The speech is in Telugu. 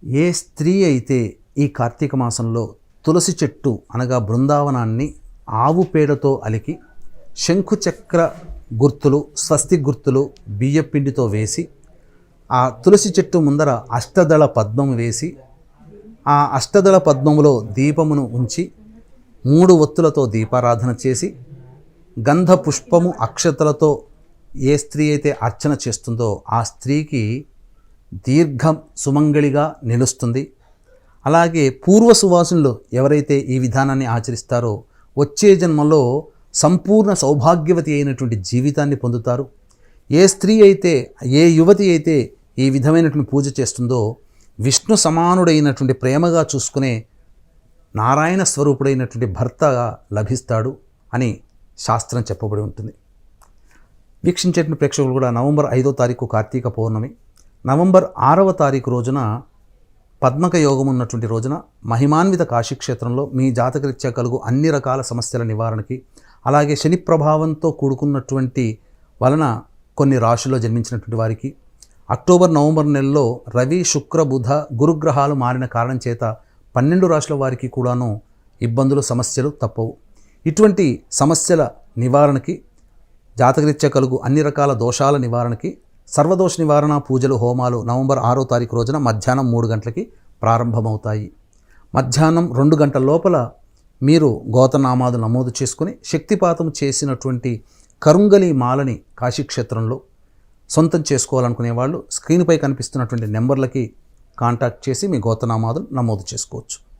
ఏ స్త్రీ అయితే ఈ కార్తీక మాసంలో తులసి చెట్టు అనగా బృందావనాన్ని ఆవు పేడతో అలికి శంఖుచక్ర గుర్తులు స్వస్తి గుర్తులు బియ్యపిండితో వేసి ఆ తులసి చెట్టు ముందర అష్టదళ పద్మం వేసి ఆ అష్టదళ పద్మములో దీపమును ఉంచి 3 ఒత్తులతో దీపారాధన చేసి గంధ పుష్పము అక్షతలతో ఏ స్త్రీ అయితే అర్చన చేస్తుందో ఆ స్త్రీకి దీర్ఘం సుమంగళిగా నిలుస్తుంది. అలాగే పూర్వ సువాసులు ఎవరైతే ఈ విధానాన్ని ఆచరిస్తారో వచ్చే జన్మలో సంపూర్ణ సౌభాగ్యవతి అయినటువంటి జీవితాన్ని పొందుతారు. ఏ స్త్రీ అయితే ఏ యువతి అయితే ఈ విధమైనటువంటి పూజ చేస్తుందో విష్ణు సమానుడైనటువంటి ప్రేమగా చూసుకునే నారాయణ స్వరూపుడైనటువంటి భర్తగా లభిస్తాడు అని శాస్త్రం చెప్పబడి ఉంటుంది. వీక్షించేటువంటి ప్రేక్షకులు కూడా నవంబర్ 5వ తారీఖు కార్తీక పౌర్ణమి, నవంబర్ 6వ తారీఖు రోజున పద్మక యోగం ఉన్నటువంటి రోజున మహిమాన్విత కాశీక్షేత్రంలో మీ జాతకరీత్యా కలుగు అన్ని రకాల సమస్యల నివారణకి, అలాగే శని ప్రభావంతో కూడుకున్నటువంటి వలన కొన్ని రాశుల్లో జన్మించినటువంటి వారికి అక్టోబర్ నవంబర్ నెలలో రవి శుక్ర బుధ గురుగ్రహాలు మారిన కారణం చేత 12 రాశుల వారికి కూడాను ఇబ్బందులు సమస్యలు తప్పవు. ఇటువంటి సమస్యల నివారణకి, జాతకరీత్యా కలుగు అన్ని రకాల దోషాల నివారణకి సర్వదోష నివారణ పూజలు హోమాలు నవంబర్ 6వ తారీఖు రోజున మధ్యాహ్నం 3 గంటలకి ప్రారంభమవుతాయి. మధ్యాహ్నం 2 గంటల లోపల మీరు గోతనామాలు నమోదు చేసుకుని శక్తిపాతం చేసినటువంటి కరుంగలి మాలని కాశీక్షేత్రంలో సొంతం చేసుకోవాలనుకునే వాళ్ళు స్క్రీన్పై కనిపిస్తున్నటువంటి నెంబర్లకి కాంటాక్ట్ చేసి మీ గోతనామాలు నమోదు చేసుకోవచ్చు.